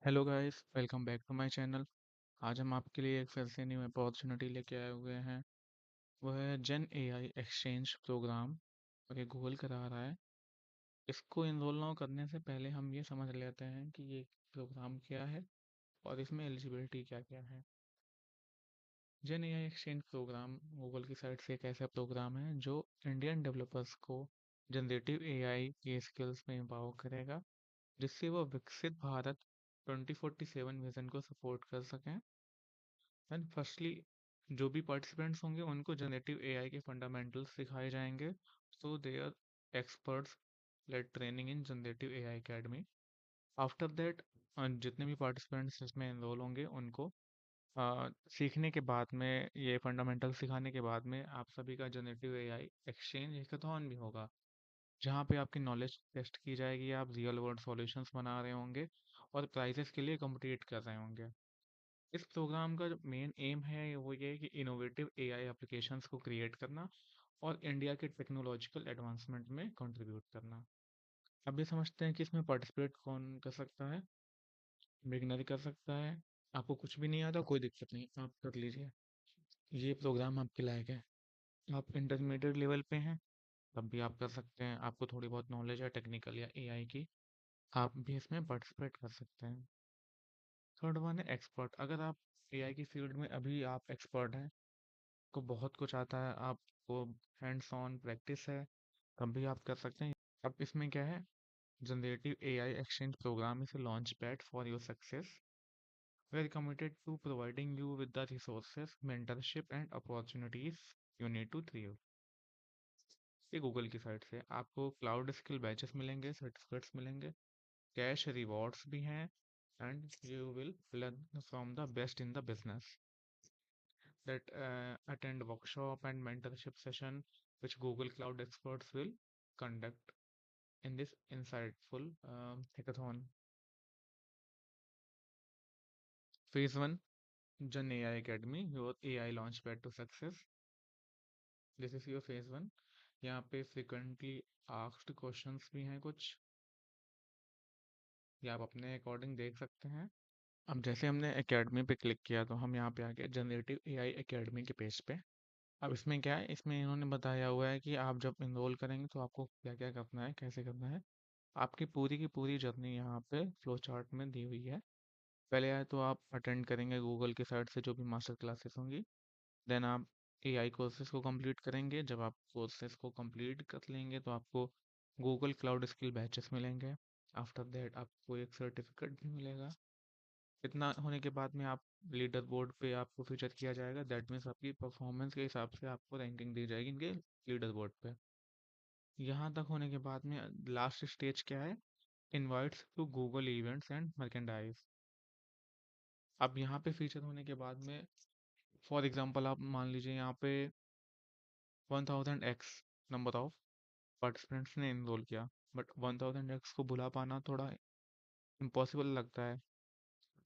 Hello guys, welcome back to my channel. आज हम आपके लिए एक फिर से न्यू अपॉर्चुनिटी लेके आए हुए हैं। वह है जेन एआई एक्सचेंज प्रोग्राम और ये गूगल करा रहा है। इसको इनरोल ना करने से पहले हम ये समझ लेते हैं कि ये प्रोग्राम क्या है और इसमें एलिजिबिलिटी क्या क्या है। जेन एआई एक्सचेंज प्रोग्राम गूगल की साइट से एक ऐसा प्रोग्राम है जो इंडियन डेवलपर्स को जनरेटिव एआई के स्किल्स में एम्पावर करेगा, जिससे वो विकसित भारत 2047 विजन को सपोर्ट कर सकें। एंड फर्स्टली जो भी पार्टिसिपेंट्स होंगे उनको जनरेटिव एआई के फंडामेंटल्स सिखाए जाएंगे, so they are experts led training in generative AI academy. After that जितने भी पार्टिसिपेंट्स इसमें एनरोल होंगे उनको सीखने के बाद में, ये फंडामेंटल सिखाने के बाद में, आप सभी का जनरेटिव एआई एक्सचेंज हैकाथॉन भी होगा, जहाँ पे आपकी नॉलेज टेस्ट की जाएगी। आप रियल वर्ल्ड सॉल्यूशंस बना रहे होंगे और प्राइजेस के लिए कम्पिटिट कर रहे होंगे। इस प्रोग्राम का जो मेन एम है वो ये है कि इनोवेटिव एआई एप्लीकेशंस को क्रिएट करना और इंडिया के टेक्नोलॉजिकल एडवांसमेंट में कंट्रीब्यूट करना। अब ये समझते हैं कि इसमें पार्टिसिपेट कौन कर सकता है। बिगिनर कर सकता है, आपको कुछ भी नहीं आता कोई दिक्कत नहीं, आप कर लीजिए। ये प्रोग्राम आपके लायक है। आप इंटरमीडिएट लेवल पे हैं तब भी आप कर सकते हैं, आपको थोड़ी बहुत नॉलेज है टेक्निकल या एआई की, आप भी इसमें पार्टिसिपेट कर सकते हैं। थर्ड वन है एक्सपर्ट। अगर आप एआई की फील्ड में अभी आप एक्सपर्ट हैं, को बहुत कुछ आता है, आपको हैंड्स ऑन प्रैक्टिस है, तब भी आप कर सकते हैं। अब इसमें क्या है, generative AI exchange programme is a launch pad for your success. We are committed to providing you with the resources, mentorship and opportunities you need to thrive. ये गूगल की साइट से आपको क्लाउड स्किल बैचेस मिलेंगे, certificates मिलेंगे, cash rewards भी हैं, and you will learn from the best in the business that attend workshop and mentorship session which Google Cloud experts will conduct in this insightful hackathon. Phase 1, Gen AI Academy, your AI launchpad to success. This is your phase 1. यहाँ पे frequently asked questions भी हैं कुछ, ये आप अपने according देख सकते हैं। अब जैसे हमने एकेडमी पे क्लिक किया तो हम यहाँ पे आ गए जनरेटिव एआई एकेडमी के पेज पे। अब इसमें क्या है, इसमें इन्होंने बताया हुआ है कि आप जब इनरोल करेंगे तो आपको क्या क्या करना है, कैसे करना है। आपकी पूरी की पूरी जर्नी यहाँ पे फ्लो चार्ट में दी हुई है। पहले आए तो आप अटेंड करेंगे गूगल की साइट से जो भी मास्टर क्लासेस होंगी। देन आप एआई कोर्सेज को कंप्लीट करेंगे। जब आप कोर्सेज को कंप्लीट कर लेंगे तो आपको गूगल क्लाउड स्किल बैचेस मिलेंगे। आफ्टर दैट आपको एक सर्टिफिकेट भी मिलेगा। इतना होने के बाद में आप लीडर बोर्ड पे आपको फीचर किया जाएगा। दैट मीन्स आपकी परफॉर्मेंस के हिसाब से आपको रैंकिंग दी जाएगी इनके लीडर बोर्ड पे। यहाँ तक होने के बाद में लास्ट स्टेज क्या है, invites to Google events and merchandise. अब यहाँ पे फीचर होने के बाद में, फॉर एग्जांपल आप मान लीजिए यहाँ पे 1000x नंबर ऑफ पार्टिसिपेंट्स ने इनरोल किया, बट 1000x को बुला पाना थोड़ा इम्पॉसिबल लगता है।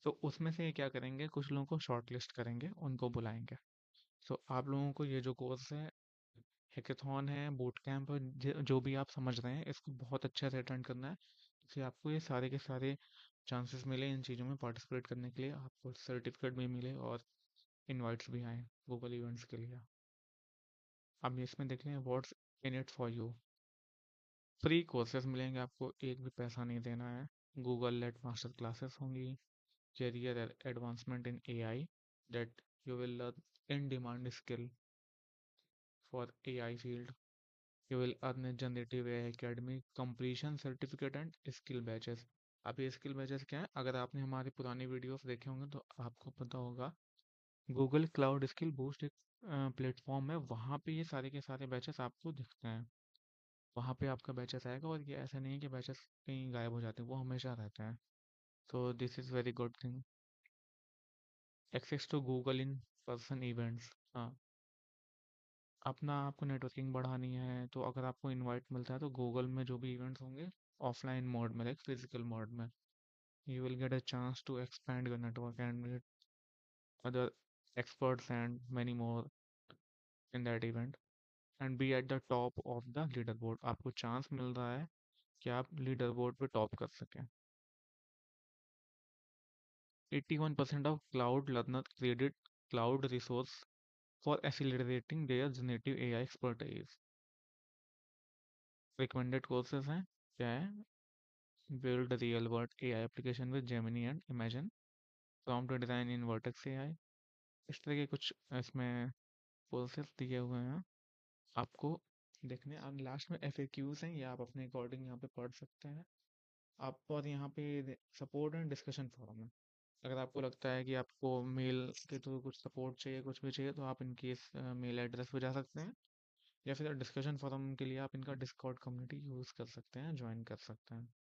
तो उसमें से क्या करेंगे, कुछ लोगों को शॉर्ट लिस्ट करेंगे, उनको बुलाएंगे। सो आप लोगों को ये जो कोर्स है, हैकेथॉन है, बूट कैंप है, जो भी आप समझ रहे हैं, इसको बहुत अच्छे से अटेंड करना है, जिससे आपको ये सारे के सारे चांसेस मिले इन चीज़ों में पार्टिसिपेट करने के लिए, आपको सर्टिफिकेट भी मिले और इनवाइट्स भी आए गूगल इवेंट्स के लिए। अब इसमें देख लें what's in it for you. Free courses मिलेंगे आपको, एक भी पैसा नहीं देना है। गूगल लेट मास्टर क्लासेस होंगी, career advancement in AI that you will learn in demand skill for AI field. You will earn a generative AI academy completion certificate and skill batches. अब ये स्किल बैचेस क्या है, अगर आपने हमारी पुरानी videos देखे होंगे तो आपको पता होगा। गूगल क्लाउड स्किल बूस्ट एक प्लेटफॉर्म है, वहाँ पे ये सारे के सारे बैचेस आपको दिखते हैं। वहाँ पे आपका बैचेस आएगा और ये ऐसा नहीं है कि बैचेस कहीं गायब हो जाते हैं, वो हमेशा रहते हैं। So this is very good thing. Access to Google in person events. हाँ, अपना आपको नेटवर्किंग बढ़ानी है तो अगर आपको इनवाइट मिलता है तो गूगल में जो भी इवेंट्स होंगे ऑफलाइन मोड में, लाइक फिजिकल मोड में, you will get a chance to expand your network and meet other experts and many more in that event and be at the top of the leaderboard. आपको chance मिल रहा है कि आप leader board पे top कर सकें। 81% of cloud learners credit cloud resource for accelerating their generative AI expertise. Recommended courses हैं क्या है? Build a real world AI application with Gemini and Imagine. Prompt design in Vertex AI. इस तरह के कुछ इसमें कोर्सेस दिए हुए हैं आपको देखने। और लास्ट में FAQs हैं, ये आप अपने अकॉर्डिंग यहाँ पे पढ़ सकते हैं आप। और यहाँ पे सपोर्ट एंड डिस्कशन फोरम है। अगर आपको लगता है कि आपको मेल के थ्रू कुछ सपोर्ट चाहिए, कुछ भी चाहिए, तो आप इनकी इस मेल एड्रेस पे जा सकते हैं, या फिर डिस्कशन फोरम के लिए आप इनका डिस्कॉर्ड कम्युनिटी यूज़ कर सकते हैं, ज्वाइन कर सकते हैं।